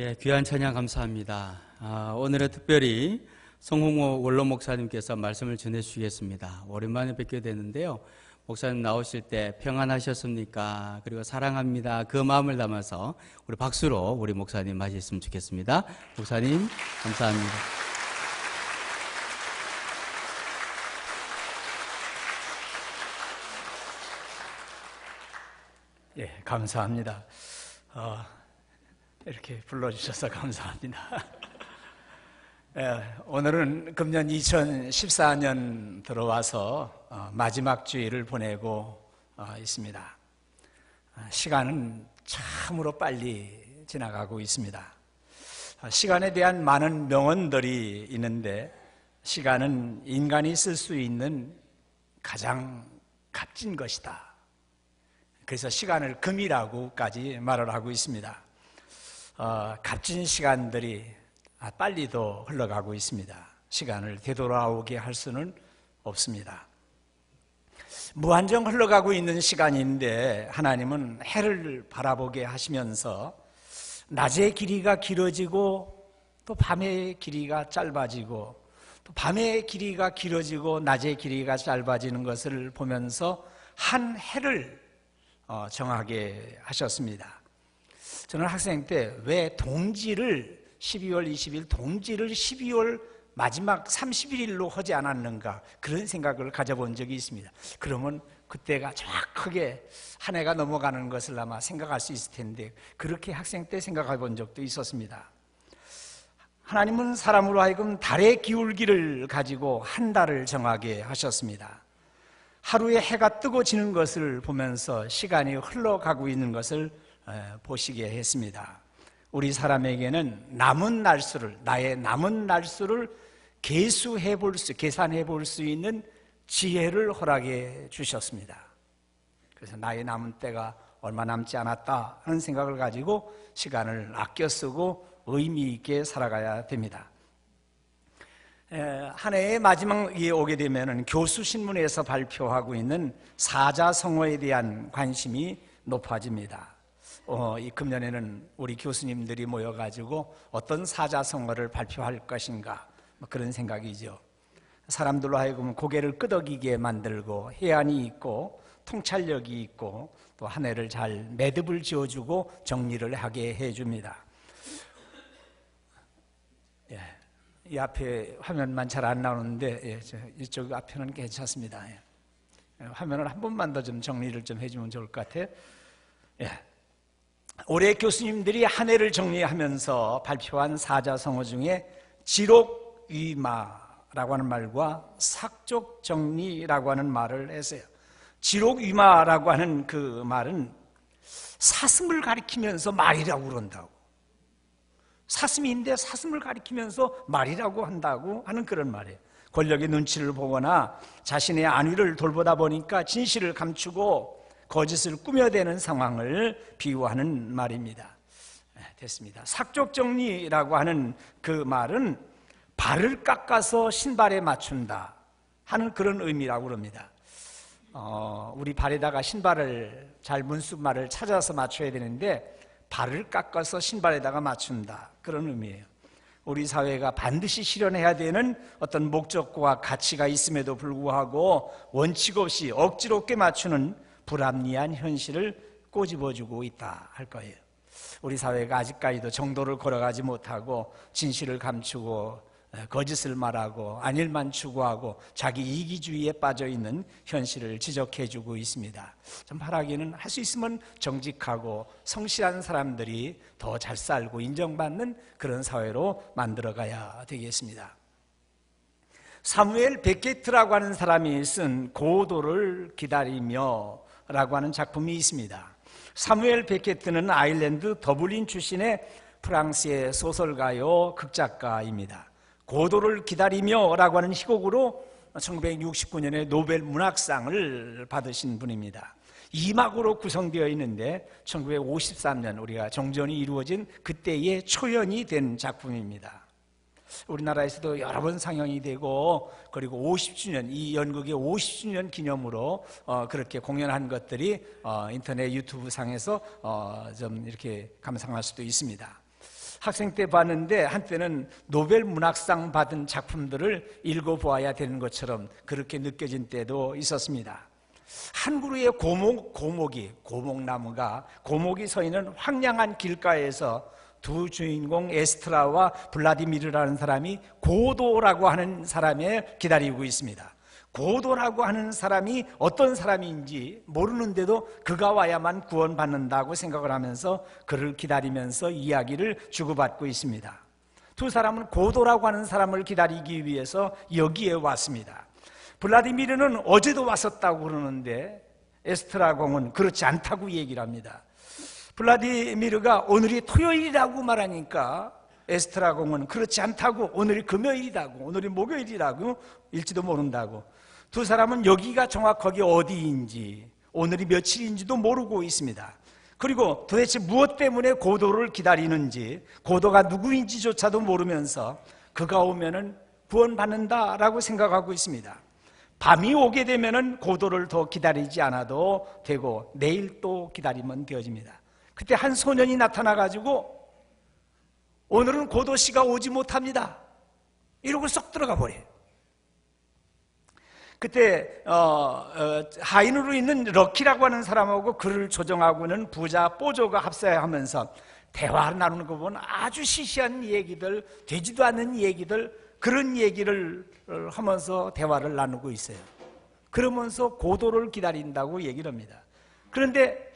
예, 귀한 찬양 감사합니다. 오늘은 특별히 송홍호 원로 목사님께서 말씀을 전해주시겠습니다. 오랜만에 뵙게 되는데요. 목사님 나오실 때 평안하셨습니까? 그리고 사랑합니다. 그 마음을 담아서 우리 박수로 우리 목사님 맞이했으면 좋겠습니다. 목사님 감사합니다. 예, 감사합니다. 이렇게 불러주셔서 감사합니다. 오늘은 금년 2014년 들어와서 마지막 주일을 보내고 있습니다. 시간은 참으로 빨리 지나가고 있습니다. 시간에 대한 많은 명언들이 있는데 시간은 인간이 쓸 수 있는 가장 값진 것이다. 그래서 시간을 금이라고까지 말을 하고 있습니다. 값진 시간들이 빨리도 흘러가고 있습니다. 시간을 되돌아오게 할 수는 없습니다. 무한정 흘러가고 있는 시간인데 하나님은 해를 바라보게 하시면서 낮의 길이가 길어지고 또 밤의 길이가 짧아지고 또 밤의 길이가 길어지고 낮의 길이가 짧아지는 것을 보면서 한 해를 정하게 하셨습니다. 저는 학생 때 왜 동지를 12월 20일 동지를 12월 마지막 31일로 하지 않았는가 그런 생각을 가져본 적이 있습니다. 그러면 그때가 정확하게 한 해가 넘어가는 것을 아마 생각할 수 있을 텐데 그렇게 학생 때 생각해 본 적도 있었습니다. 하나님은 사람으로 하여금 달의 기울기를 가지고 한 달을 정하게 하셨습니다. 하루에 해가 뜨고 지는 것을 보면서 시간이 흘러가고 있는 것을 보시게 했습니다. 우리 사람에게는 남은 날수를, 나의 남은 날수를 계산해 볼 수 있는 지혜를 허락해 주셨습니다. 그래서 나의 남은 때가 얼마 남지 않았다 하는 생각을 가지고 시간을 아껴 쓰고 의미 있게 살아가야 됩니다. 한 해의 마지막에 오게 되면 교수신문에서 발표하고 있는 사자성어에 대한 관심이 높아집니다. 이 금년에는 우리 교수님들이 모여가지고 어떤 사자성어를 발표할 것인가 그런 생각이죠. 사람들로 하여금 고개를 끄덕이게 만들고 해안이 있고 통찰력이 있고 또 한 해를 잘 매듭을 지어주고 정리를 하게 해줍니다. 이 앞에 화면만 잘 안 나오는데 이쪽 앞에는 괜찮습니다. 화면을 한 번만 더 좀 정리를 좀 해주면 좋을 것 같아요. 올해 교수님들이 한 해를 정리하면서 발표한 사자성어 중에 지록위마라고 하는 말과 삭족정리라고 하는 말을 했어요. 지록위마라고 하는 그 말은 사슴을 가리키면서 말이라고 그런다고. 사슴인데 사슴을 가리키면서 말이라고 한다고 하는 그런 말이에요. 권력의 눈치를 보거나 자신의 안위를 돌보다 보니까 진실을 감추고 거짓을 꾸며대는 상황을 비유하는 말입니다. 됐습니다. 삭족정리라고 하는 그 말은 발을 깎아서 신발에 맞춘다 하는 그런 의미라고 합니다. 우리 발에다가 신발을 잘 문수말을 찾아서 맞춰야 되는데 발을 깎아서 신발에다가 맞춘다 그런 의미예요. 우리 사회가 반드시 실현해야 되는 어떤 목적과 가치가 있음에도 불구하고 원칙 없이 억지로 꿰맞추는 불합리한 현실을 꼬집어주고 있다 할 거예요. 우리 사회가 아직까지도 정도를 걸어가지 못하고 진실을 감추고 거짓을 말하고 안일만 추구하고 자기 이기주의에 빠져있는 현실을 지적해주고 있습니다. 좀 바라기는 할 수 있으면 정직하고 성실한 사람들이 더 잘 살고 인정받는 그런 사회로 만들어가야 되겠습니다. 사무엘 베케트라고 하는 사람이 쓴 고도를 기다리며 라고 하는 작품이 있습니다. 사무엘 베케트는 아일랜드 더블린 출신의 프랑스의 소설가요 극작가입니다. 고도를 기다리며 라고 하는 희곡으로 1969년에 노벨 문학상을 받으신 분입니다. 2막으로 구성되어 있는데 1953년 우리가 정전이 이루어진 그때의 초연이 된 작품입니다. 우리나라에서도 여러 번 상영이 되고 그리고 50주년 이 연극의 50주년 기념으로 그렇게 공연한 것들이 인터넷 유튜브 상에서 좀 이렇게 감상할 수도 있습니다. 학생 때 봤는데 한때는 노벨 문학상 받은 작품들을 읽어보아야 되는 것처럼 그렇게 느껴진 때도 있었습니다. 한 그루의 고목나무가 서 있는 황량한 길가에서 두 주인공 에스트라와 블라디미르라는 사람이 고도라고 하는 사람을 기다리고 있습니다. 고도라고 하는 사람이 어떤 사람인지 모르는데도 그가 와야만 구원받는다고 생각을 하면서 그를 기다리면서 이야기를 주고받고 있습니다. 두 사람은 고도라고 하는 사람을 기다리기 위해서 여기에 왔습니다. 블라디미르는 어제도 왔었다고 그러는데 에스트라 공은 그렇지 않다고 얘기를 합니다. 블라디미르가 오늘이 토요일이라고 말하니까 에스트라 공은 그렇지 않다고, 오늘이 금요일이라고, 오늘이 목요일이라고, 일지도 모른다고. 두 사람은 여기가 정확하게 어디인지, 오늘이 며칠인지도 모르고 있습니다. 그리고 도대체 무엇 때문에 고도를 기다리는지, 고도가 누구인지조차도 모르면서 그가 오면은 구원받는다라고 생각하고 있습니다. 밤이 오게 되면은 고도를 더 기다리지 않아도 되고 내일 또 기다리면 되어집니다. 그때 한 소년이 나타나가지고 오늘은 고도 씨가 오지 못합니다, 이러고 쏙 들어가 버려요. 그때 하인으로 있는 럭키라고 하는 사람하고 그를 조정하고 있는 부자 뽀조가 합사하면서 대화를 나누는 거 보면 아주 시시한 얘기들, 되지도 않는 얘기들, 그런 얘기를 하면서 대화를 나누고 있어요. 그러면서 고도를 기다린다고 얘기를 합니다. 그런데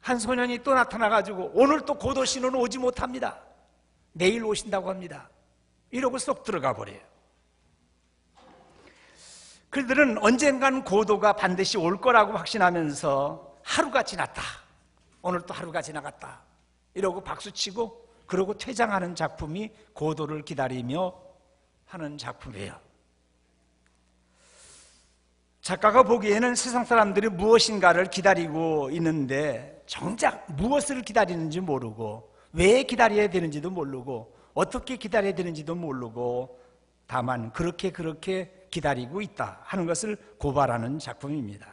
한 소년이 또 나타나가지고 오늘 또 고도 씨는 오지 못합니다, 내일 오신다고 합니다, 이러고 쏙 들어가 버려요. 그들은 언젠간 고도가 반드시 올 거라고 확신하면서 하루가 지났다, 오늘 또 하루가 지나갔다, 이러고 박수치고 그러고 퇴장하는 작품이 고도를 기다리며 하는 작품이에요. 작가가 보기에는 세상 사람들이 무엇인가를 기다리고 있는데 정작 무엇을 기다리는지 모르고, 왜 기다려야 되는지도 모르고, 어떻게 기다려야 되는지도 모르고, 다만 그렇게 기다리고 있다 하는 것을 고발하는 작품입니다.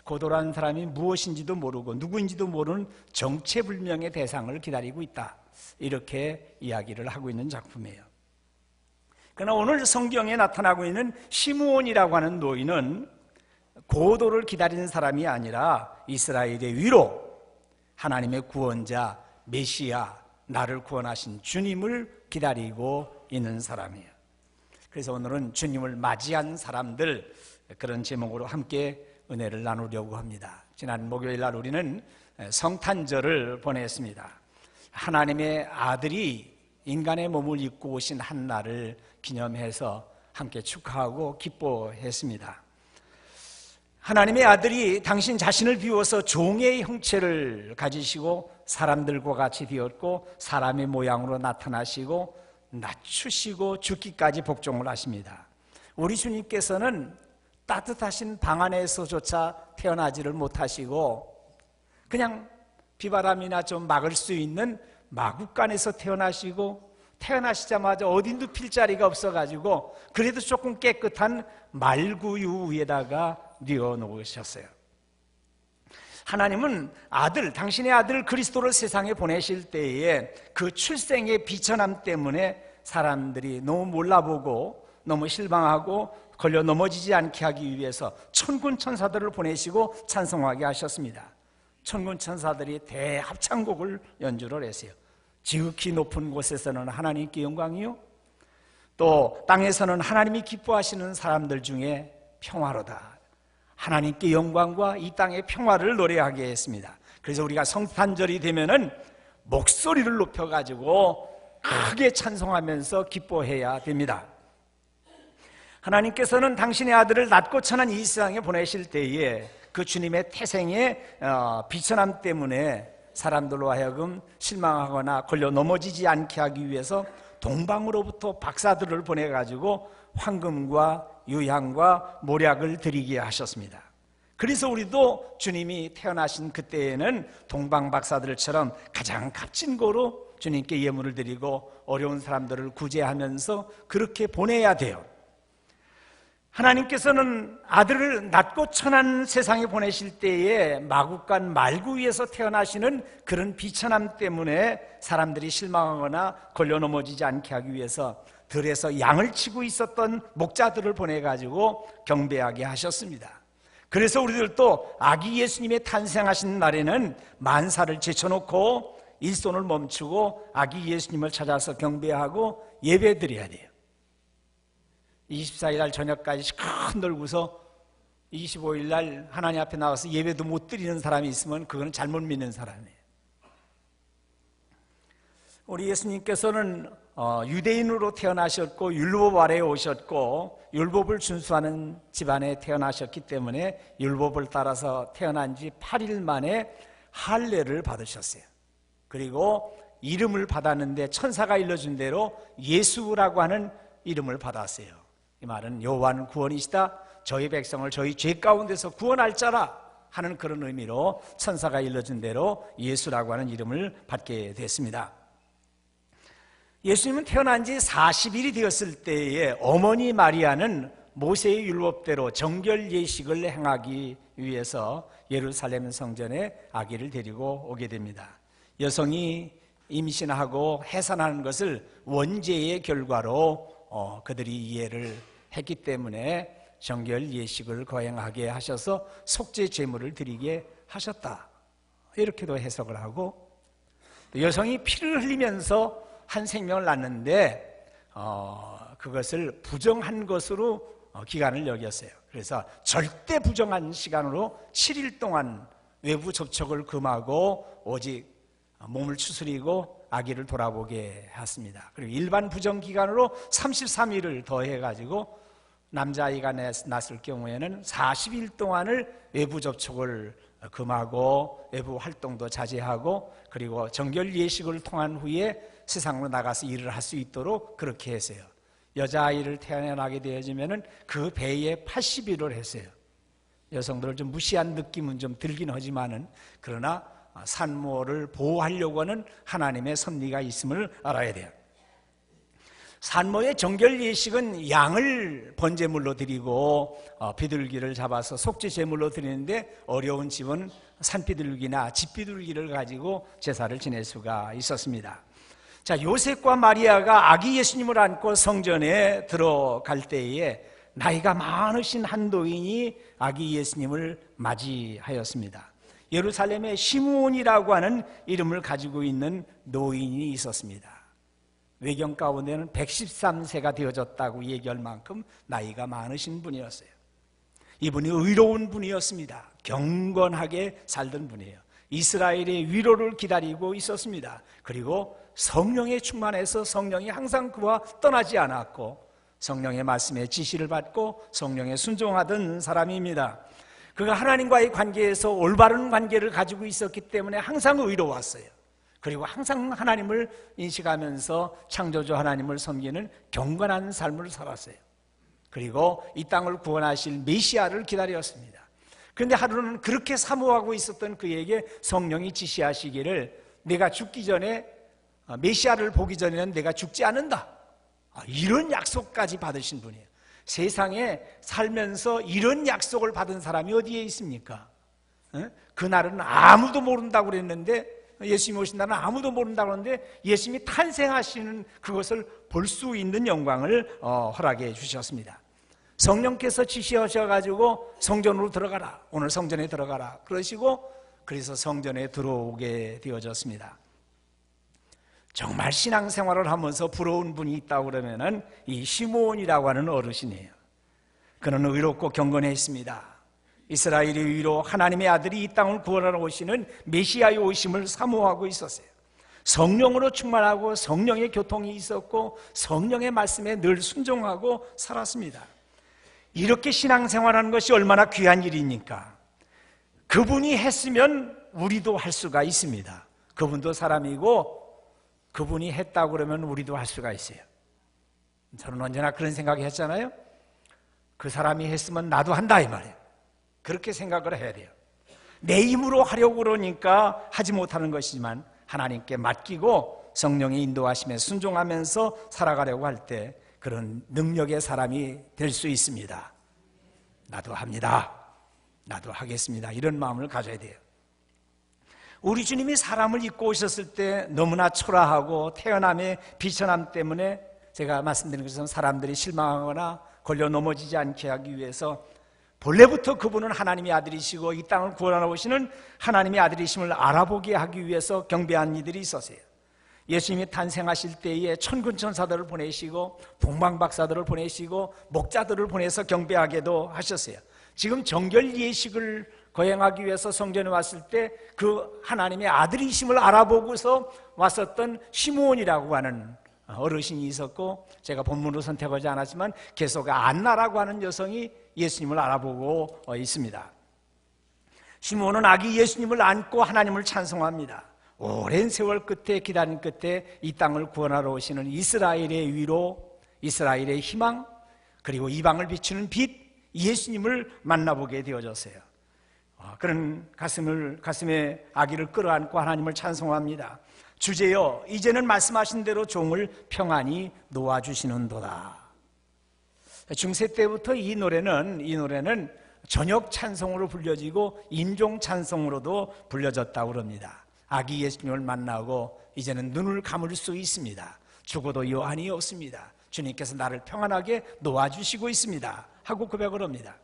고도라는 사람이 무엇인지도 모르고 누구인지도 모르는 정체불명의 대상을 기다리고 있다, 이렇게 이야기를 하고 있는 작품이에요. 그러나 오늘 성경에 나타나고 있는 시므온이라고 하는 노인은 고도를 기다리는 사람이 아니라 이스라엘의 위로, 하나님의 구원자 메시아, 나를 구원하신 주님을 기다리고 있는 사람이에요. 그래서 오늘은 주님을 맞이한 사람들, 그런 제목으로 함께 은혜를 나누려고 합니다. 지난 목요일 날 우리는 성탄절을 보냈습니다. 하나님의 아들이 인간의 몸을 입고 오신 한 날을 기념해서 함께 축하하고 기뻐했습니다. 하나님의 아들이 당신 자신을 비워서 종의 형체를 가지시고 사람들과 같이 되었고 사람의 모양으로 나타나시고 낮추시고 죽기까지 복종을 하십니다. 우리 주님께서는 따뜻하신 방 안에서조차 태어나지를 못하시고 그냥 비바람이나 좀 막을 수 있는 마구간에서 태어나시고, 태어나시자마자 어디 눕힐 자리가 없어가지고 그래도 조금 깨끗한 말구유 위에다가 뉘어놓으셨어요. 하나님은 당신의 아들 그리스도를 세상에 보내실 때에 그 출생의 비천함 때문에 사람들이 너무 몰라보고 너무 실망하고 걸려 넘어지지 않게 하기 위해서 천군 천사들을 보내시고 찬송하게 하셨습니다. 천군 천사들이 대합창곡을 연주를 했어요. 지극히 높은 곳에서는 하나님께 영광이요, 또 땅에서는 하나님이 기뻐하시는 사람들 중에 평화로다. 하나님께 영광과 이 땅의 평화를 노래하게 했습니다. 그래서 우리가 성탄절이 되면은 목소리를 높여가지고 크게 찬송하면서 기뻐해야 됩니다. 하나님께서는 당신의 아들을 낮고 천한 이 세상에 보내실 때에 그 주님의 태생의 비천함 때문에 사람들로 하여금 실망하거나 걸려 넘어지지 않게 하기 위해서 동방으로부터 박사들을 보내가지고 황금과 유향과 모략을 드리게 하셨습니다. 그래서 우리도 주님이 태어나신 그때에는 동방 박사들처럼 가장 값진 거로 주님께 예물을 드리고 어려운 사람들을 구제하면서 그렇게 보내야 돼요. 하나님께서는 아들을 낮고 천한 세상에 보내실 때에 마구간 말구 위에서 태어나시는 그런 비천함 때문에 사람들이 실망하거나 걸려 넘어지지 않게 하기 위해서 들에서 양을 치고 있었던 목자들을 보내가지고 경배하게 하셨습니다. 그래서 우리들도 아기 예수님의 탄생하신 날에는 만사를 제쳐놓고 일손을 멈추고 아기 예수님을 찾아서 경배하고 예배드려야 돼요. 24일 날 저녁까지 시큰 놀고서 25일 날 하나님 앞에 나와서 예배도 못 드리는 사람이 있으면 그거는 잘못 믿는 사람이에요. 우리 예수님께서는 유대인으로 태어나셨고 율법 아래에 오셨고 율법을 준수하는 집안에 태어나셨기 때문에 율법을 따라서 태어난 지 8일 만에 할례를 받으셨어요. 그리고 이름을 받았는데 천사가 일러준 대로 예수라고 하는 이름을 받았어요. 이 말은 여호와는 구원이시다, 저희 백성을 저희 죄 가운데서 구원할 자라 하는 그런 의미로 천사가 일러준 대로 예수라고 하는 이름을 받게 됐습니다. 예수님은 태어난 지 40일이 되었을 때에 어머니 마리아는 모세의 율법대로 정결 예식을 행하기 위해서 예루살렘 성전에 아기를 데리고 오게 됩니다. 여성이 임신하고 해산하는 것을 원죄의 결과로 그들이 이해를 했기 때문에 정결 예식을 거행하게 하셔서 속죄 제물을 드리게 하셨다, 이렇게도 해석을 하고, 여성이 피를 흘리면서 한 생명을 낳는데 그것을 부정한 것으로 기간을 여겼어요. 그래서 절대 부정한 시간으로 7일 동안 외부 접촉을 금하고 오직 몸을 추스리고 아기를 돌아보게 했습니다. 그리고 일반 부정 기간으로 33일을 더해가지고 남자아이가 낳았을 경우에는 40일 동안을 외부 접촉을 금하고 외부 활동도 자제하고 그리고 정결 예식을 통한 후에 세상으로 나가서 일을 할 수 있도록 그렇게 했어요. 여자아이를 태어나게 되어지면은 그 배에 80일을 했어요. 여성들을 좀 무시한 느낌은 좀 들긴 하지만은, 그러나 산모를 보호하려고 하는 하나님의 섭리가 있음을 알아야 돼요. 산모의 정결 예식은 양을 번제물로 드리고 비둘기를 잡아서 속죄 제물로 드리는데, 어려운 집은 산비둘기나 집비둘기를 가지고 제사를 지낼 수가 있었습니다. 자, 요셉과 마리아가 아기 예수님을 안고 성전에 들어갈 때에 나이가 많으신 한 노인이 아기 예수님을 맞이하였습니다. 예루살렘에 시므온이라고 하는 이름을 가지고 있는 노인이 있었습니다. 외경 가운데는 113세가 되어졌다고 얘기할 만큼 나이가 많으신 분이었어요. 이분이 의로운 분이었습니다. 경건하게 살던 분이에요. 이스라엘의 위로를 기다리고 있었습니다. 그리고 성령에 충만해서 성령이 항상 그와 떠나지 않았고 성령의 말씀에 지시를 받고 성령에 순종하던 사람입니다. 그가 하나님과의 관계에서 올바른 관계를 가지고 있었기 때문에 항상 의로웠어요. 그리고 항상 하나님을 인식하면서 창조주 하나님을 섬기는 경건한 삶을 살았어요. 그리고 이 땅을 구원하실 메시아를 기다렸습니다. 그런데 하루는 그렇게 사모하고 있었던 그에게 성령이 지시하시기를, 내가 죽기 전에 메시아를 보기 전에는 내가 죽지 않는다, 이런 약속까지 받으신 분이에요. 세상에 살면서 이런 약속을 받은 사람이 어디에 있습니까? 그날은 아무도 모른다고 그랬는데, 예수님이 오신 날은 아무도 모른다고 하는데 예수님이 탄생하시는 그것을 볼 수 있는 영광을 허락해 주셨습니다. 성령께서 지시하셔가지고 성전으로 들어가라, 오늘 성전에 들어가라 그러시고, 그래서 성전에 들어오게 되어졌습니다. 정말 신앙생활을 하면서 부러운 분이 있다고 그러면은 이 시므온이라고 하는 어르신이에요. 그는 의롭고 경건했습니다. 이스라엘의 위로 하나님의 아들이 이 땅을 구원하러 오시는 메시아의 오심을 사모하고 있었어요. 성령으로 충만하고 성령의 교통이 있었고 성령의 말씀에 늘 순종하고 살았습니다. 이렇게 신앙생활하는 것이 얼마나 귀한 일입니까? 그분이 했으면 우리도 할 수가 있습니다. 그분도 사람이고 그분이 했다고 그러면 우리도 할 수가 있어요. 저는 언제나 그런 생각을 했잖아요. 그 사람이 했으면 나도 한다 이 말이에요. 그렇게 생각을 해야 돼요. 내 힘으로 하려고 그러니까 하지 못하는 것이지만 하나님께 맡기고 성령의 인도하심에 순종하면서 살아가려고 할 때 그런 능력의 사람이 될 수 있습니다. 나도 합니다. 나도 하겠습니다. 이런 마음을 가져야 돼요. 우리 주님이 사람을 입고 오셨을 때 너무나 초라하고 태어남의 비천함 때문에 제가 말씀드린 것처럼 사람들이 실망하거나 걸려 넘어지지 않게 하기 위해서 본래부터 그분은 하나님의 아들이시고 이 땅을 구원하러 오시는 하나님의 아들이심을 알아보게 하기 위해서 경배한 이들이 있었어요. 예수님이 탄생하실 때에 천군천사들을 보내시고 동방박사들을 보내시고 목자들을 보내서 경배하게도 하셨어요. 지금 정결 예식을 거행하기 위해서 성전에 왔을 때 그 하나님의 아들이심을 알아보고서 왔었던 시므온이라고 하는 어르신이 있었고, 제가 본문으로 선택하지 않았지만 계속 안나라고 하는 여성이 예수님을 알아보고 있습니다. 시므온은 아기 예수님을 안고 하나님을 찬송합니다. 오랜 세월 끝에 기다린 끝에 이 땅을 구원하러 오시는 이스라엘의 위로, 이스라엘의 희망, 그리고 이방을 비추는 빛 예수님을 만나보게 되어졌어요. 그런 가슴에 아기를 끌어안고 하나님을 찬송합니다. 주제여 이제는 말씀하신 대로 종을 평안히 놓아주시는도다. 중세 때부터 이 노래는 저녁 찬송으로 불려지고 임종 찬송으로도 불려졌다고 합니다. 아기 예수님을 만나고 이제는 눈을 감을 수 있습니다. 죽어도 요한이 없습니다. 주님께서 나를 평안하게 놓아주시고 있습니다 하고 고백을 합니다.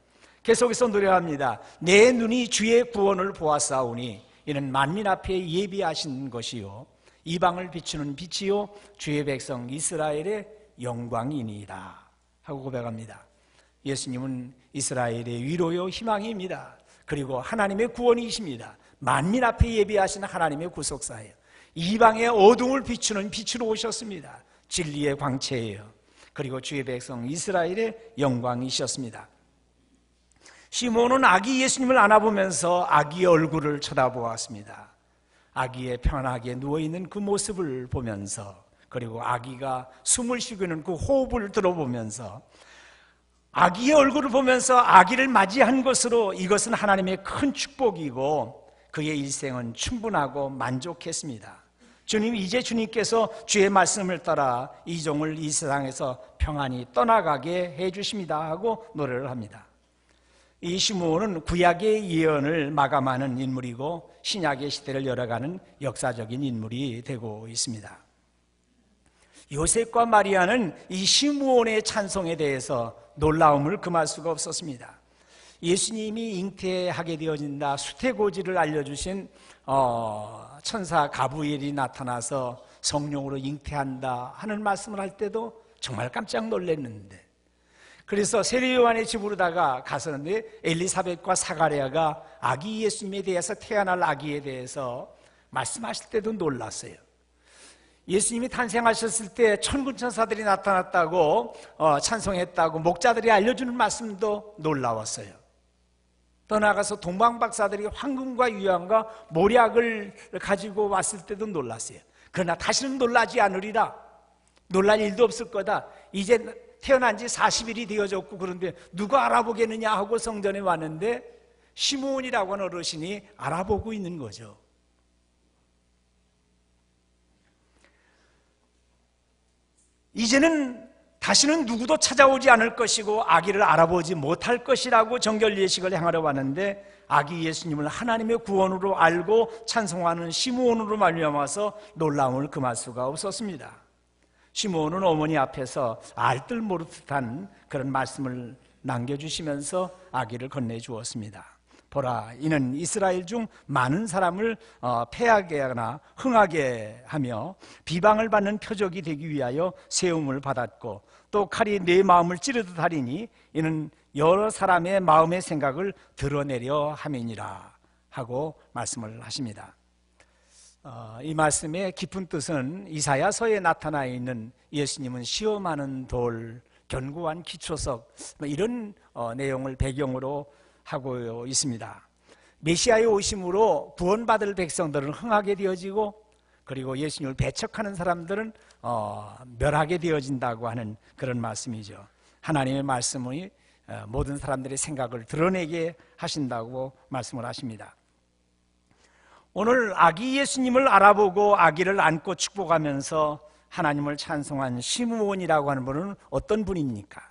계속해서 노래합니다. 내 눈이 주의 구원을 보았사오니 이는 만민 앞에 예비하신 것이요 이방을 비추는 빛이요 주의 백성 이스라엘의 영광이니이다 하고 고백합니다. 예수님은 이스라엘의 위로요 희망입니다. 그리고 하나님의 구원이십니다. 만민 앞에 예비하신 하나님의 구속사예요. 이방의 어둠을 비추는 빛으로 오셨습니다. 진리의 광채예요. 그리고 주의 백성 이스라엘의 영광이셨습니다. 시몬은 아기 예수님을 안아보면서 아기의 얼굴을 쳐다보았습니다. 아기의 편하게 누워있는 그 모습을 보면서, 그리고 아기가 숨을 쉬고 있는 그 호흡을 들어보면서, 아기의 얼굴을 보면서 아기를 맞이한 것으로 이것은 하나님의 큰 축복이고 그의 일생은 충분하고 만족했습니다. 주님, 이제 주님께서 주의 말씀을 따라 이 종을 이 세상에서 평안히 떠나가게 해주십니다 하고 노래를 합니다. 이 시므온은 구약의 예언을 마감하는 인물이고 신약의 시대를 열어가는 역사적인 인물이 되고 있습니다. 요셉과 마리아는 이 시므온의 찬송에 대해서 놀라움을 금할 수가 없었습니다. 예수님이 잉태하게 되어진다 수태고지를 알려주신 천사 가브리엘이 나타나서 성령으로 잉태한다 하는 말씀을 할 때도 정말 깜짝 놀랐는데, 그래서 세례요한의 집으로 가서는데 엘리사벳과 사가랴가 아기 예수님에 대해서, 태어날 아기에 대해서 말씀하실 때도 놀랐어요. 예수님이 탄생하셨을 때 천군천사들이 나타났다고 찬송했다고 목자들이 알려주는 말씀도 놀라웠어요. 떠나가서 동방박사들이 황금과 유황과 모략을 가지고 왔을 때도 놀랐어요. 그러나 다시는 놀라지 않으리라. 놀랄 일도 없을 거다. 이제 태어난 지 40일이 되어졌고 그런데 누가 알아보겠느냐 하고 성전에 왔는데 시므온이라고 하는 어르신이 알아보고 있는 거죠. 이제는 다시는 누구도 찾아오지 않을 것이고 아기를 알아보지 못할 것이라고 정결 예식을 행하러 왔는데, 아기 예수님을 하나님의 구원으로 알고 찬송하는 시므온으로 말미암아서 놀라움을 금할 수가 없었습니다. 시므온은 어머니 앞에서 알뜰 모르듯한 그런 말씀을 남겨주시면서 아기를 건네주었습니다. 보라, 이는 이스라엘 중 많은 사람을 패하게 하거나 흥하게 하며 비방을 받는 표적이 되기 위하여 세움을 받았고, 또 칼이 내 마음을 찌르듯 하리니 이는 여러 사람의 마음의 생각을 드러내려 함이니라 하고 말씀을 하십니다. 이 말씀의 깊은 뜻은 이사야서에 나타나 있는 예수님은 시험하는 돌, 견고한 기초석, 이런 내용을 배경으로 하고 있습니다. 메시아의 오심으로 구원받을 백성들은 흥하게 되어지고, 그리고 예수님을 배척하는 사람들은 멸하게 되어진다고 하는 그런 말씀이죠. 하나님의 말씀이 모든 사람들의 생각을 드러내게 하신다고 말씀을 하십니다. 오늘 아기 예수님을 알아보고 아기를 안고 축복하면서 하나님을 찬송한 시므온이라고 하는 분은 어떤 분입니까?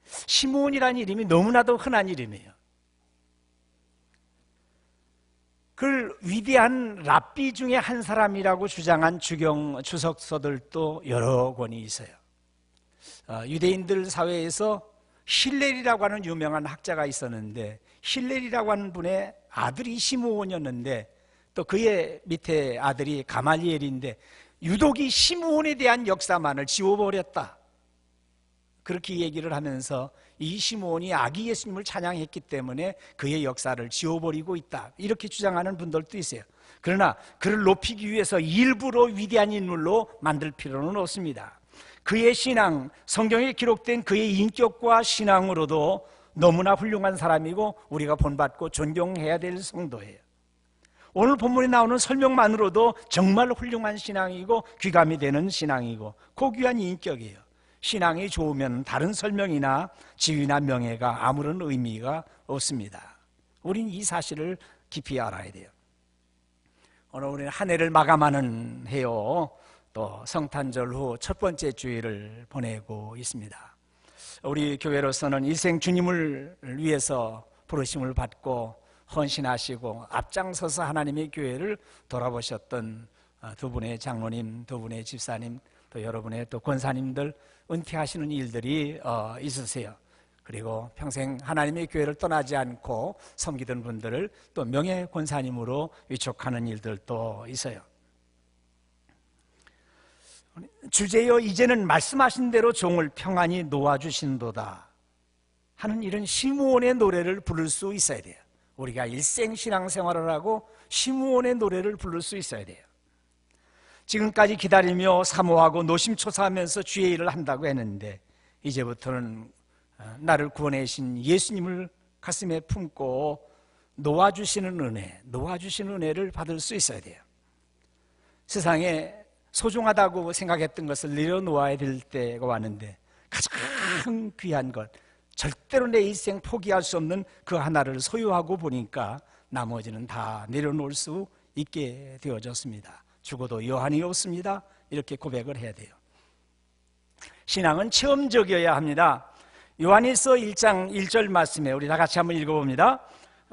시므온이라는 이름이 너무나도 흔한 이름이에요. 그걸 위대한 랍비 중에 한 사람이라고 주장한 주석서들도 여러 권이 있어요. 유대인들 사회에서 힐렐이라고 하는 유명한 학자가 있었는데, 힐렐이라고 하는 분의 아들이 시므온이었는데, 또 그의 밑에 아들이 가말리엘인데, 유독이 시므온에 대한 역사만을 지워버렸다, 그렇게 얘기를 하면서 이 시므온이 아기 예수님을 찬양했기 때문에 그의 역사를 지워버리고 있다, 이렇게 주장하는 분들도 있어요. 그러나 그를 높이기 위해서 일부러 위대한 인물로 만들 필요는 없습니다. 그의 신앙, 성경에 기록된 그의 인격과 신앙으로도 너무나 훌륭한 사람이고 우리가 본받고 존경해야 될 성도예요. 오늘 본문에 나오는 설명만으로도 정말 훌륭한 신앙이고 귀감이 되는 신앙이고 고귀한 인격이에요. 신앙이 좋으면 다른 설명이나 지위나 명예가 아무런 의미가 없습니다. 우린 이 사실을 깊이 알아야 돼요. 오늘 우리는 한 해를 마감하는 해요. 또 성탄절 후 첫 번째 주일을 보내고 있습니다. 우리 교회로서는 일생 주님을 위해서 부르심을 받고 헌신하시고 앞장서서 하나님의 교회를 돌아보셨던 두 분의 장로님, 두 분의 집사님, 또 여러분의 또 권사님들, 은퇴하시는 일들이 있으세요. 그리고 평생 하나님의 교회를 떠나지 않고 섬기던 분들을 또 명예 권사님으로 위촉하는 일들도 있어요. 주제여 이제는 말씀하신 대로 종을 평안히 놓아주신도다 하는 이런 시므온의 노래를 부를 수 있어야 돼요. 우리가 일생 신앙생활을 하고 시므온의 노래를 부를 수 있어야 돼요. 지금까지 기다리며 사모하고 노심초사하면서 주의 일을 한다고 했는데, 이제부터는 나를 구원해 주신 예수님을 가슴에 품고 놓아주시는 은혜를 받을 수 있어야 돼요. 세상에 소중하다고 생각했던 것을 내려놓아야 될 때가 왔는데, 가장 귀한 것, 절대로 내 일생 포기할 수 없는 그 하나를 소유하고 보니까 나머지는 다 내려놓을 수 있게 되어졌습니다. 죽어도 여한이 없습니다, 이렇게 고백을 해야 돼요. 신앙은 체험적이어야 합니다. 요한일서 1장 1절 말씀에 우리 다 같이 한번 읽어봅니다.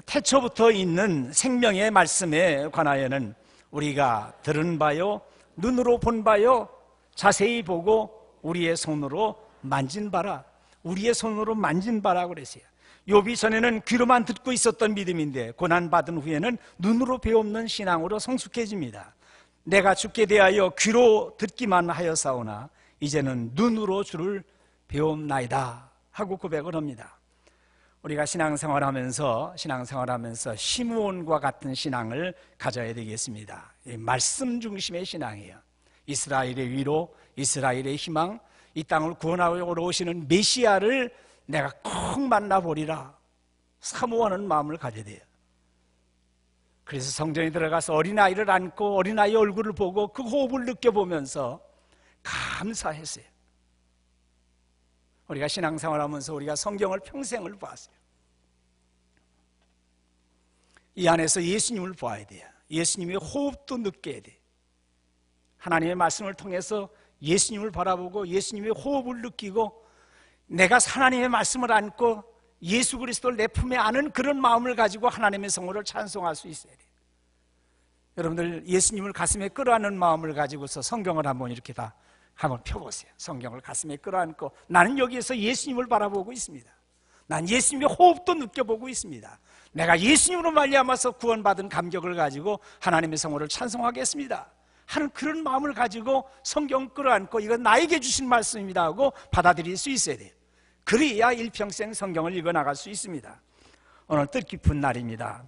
태초부터 있는 생명의 말씀에 관하여는 우리가 들은 바요, 눈으로 본 바요, 자세히 보고 우리의 손으로 만진 바라. 우리의 손으로 만진 바라고 그랬어요. 욥이 전에는 귀로만 듣고 있었던 믿음인데 고난받은 후에는 눈으로 배우는 신앙으로 성숙해집니다. 내가 주께 대하여 귀로 듣기만 하였사오나 이제는 눈으로 주를 배움나이다 하고 고백을 합니다. 우리가 신앙생활하면서 시므온과 같은 신앙을 가져야 되겠습니다. 말씀 중심의 신앙이에요. 이스라엘의 위로, 이스라엘의 희망, 이 땅을 구원하러 오시는 메시아를 내가 꼭 만나보리라 사모하는 마음을 가져야 돼요. 그래서 성전에 들어가서 어린아이를 안고 어린아이 얼굴을 보고 그 호흡을 느껴보면서 감사했어요. 우리가 신앙생활하면서 우리가 성경을 평생을 보았어요. 이 안에서 예수님을 보아야 돼요. 예수님의 호흡도 느껴야 돼요. 하나님의 말씀을 통해서 예수님을 바라보고 예수님의 호흡을 느끼고 내가 하나님의 말씀을 안고 예수 그리스도를 내 품에 안은 그런 마음을 가지고 하나님의 성호를 찬송할 수 있어야 돼요. 여러분들 예수님을 가슴에 끌어안는 마음을 가지고서 성경을 한번 이렇게 다 한번 펴보세요. 성경을 가슴에 끌어안고 나는 여기에서 예수님을 바라보고 있습니다. 난 예수님의 호흡도 느껴보고 있습니다. 내가 예수님으로 말미암아서 구원받은 감격을 가지고 하나님의 성호를 찬송하겠습니다 하는 그런 마음을 가지고 성경 끌어안고 이건 나에게 주신 말씀입니다 하고 받아들일 수 있어야 돼요. 그래야 일평생 성경을 읽어나갈 수 있습니다. 오늘 뜻깊은 날입니다.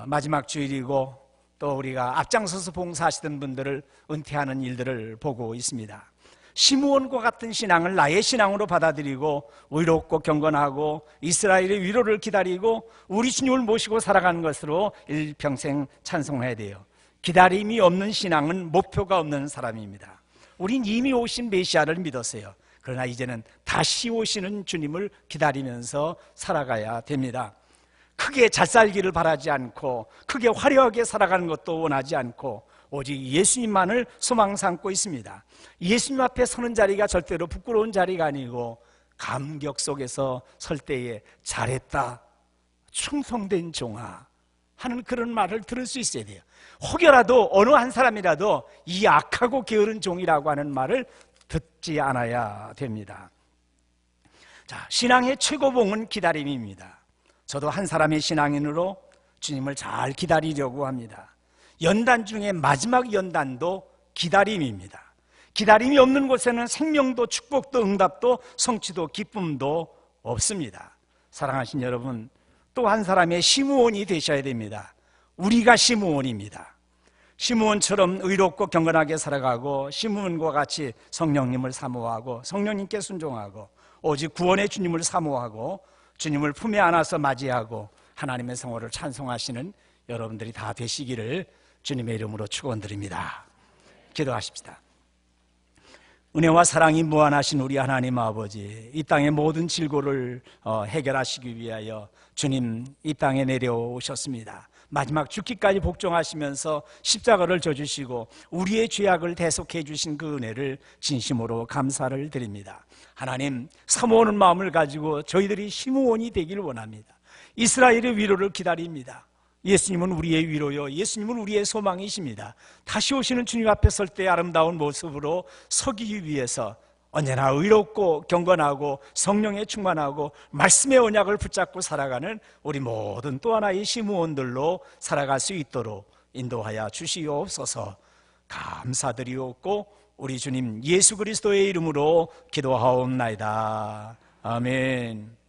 마지막 주일이고 또 우리가 앞장서서 봉사하시던 분들을 은퇴하는 일들을 보고 있습니다. 시므온과 같은 신앙을 나의 신앙으로 받아들이고 의롭고 경건하고 이스라엘의 위로를 기다리고 우리 주님을 모시고 살아가는 것으로 일평생 찬송해야 돼요. 기다림이 없는 신앙은 목표가 없는 사람입니다. 우린 이미 오신 메시아를 믿었어요. 그러나 이제는 다시 오시는 주님을 기다리면서 살아가야 됩니다. 크게 잘 살기를 바라지 않고 크게 화려하게 살아가는 것도 원하지 않고 오직 예수님만을 소망 삼고 있습니다. 예수님 앞에 서는 자리가 절대로 부끄러운 자리가 아니고 감격 속에서 설 때에 잘했다, 충성된 종아 하는 그런 말을 들을 수 있어야 돼요. 혹여라도 어느 한 사람이라도 이 악하고 게으른 종이라고 하는 말을 듣지 않아야 됩니다. 자, 신앙의 최고봉은 기다림입니다. 저도 한 사람의 신앙인으로 주님을 잘 기다리려고 합니다. 연단 중에 마지막 연단도 기다림입니다. 기다림이 없는 곳에는 생명도 축복도 응답도 성취도 기쁨도 없습니다. 사랑하신 여러분, 또 한 사람의 시므온이 되셔야 됩니다. 우리가 시므온입니다. 시므온처럼 의롭고 경건하게 살아가고 시므온과 같이 성령님을 사모하고 성령님께 순종하고 오직 구원의 주님을 사모하고 주님을 품에 안아서 맞이하고 하나님의 성호를 찬송하시는 여러분들이 다 되시기를 주님의 이름으로 축원드립니다. 기도하십시다. 은혜와 사랑이 무한하신 우리 하나님 아버지, 이 땅의 모든 질고를 해결하시기 위하여 주님 이 땅에 내려오셨습니다. 마지막 죽기까지 복종하시면서 십자가를 져주시고 우리의 죄악을 대속해 주신 그 은혜를 진심으로 감사를 드립니다. 하나님, 사모하는 마음을 가지고 저희들이 시므온이 되길 원합니다. 이스라엘의 위로를 기다립니다. 예수님은 우리의 위로요, 예수님은 우리의 소망이십니다. 다시 오시는 주님 앞에 설 때 아름다운 모습으로 서기 위해서 언제나 의롭고 경건하고 성령에 충만하고 말씀의 언약을 붙잡고 살아가는 우리 모든 또 하나의 시므온들로 살아갈 수 있도록 인도하여 주시옵소서. 감사드리옵고 우리 주님 예수 그리스도의 이름으로 기도하옵나이다. 아멘.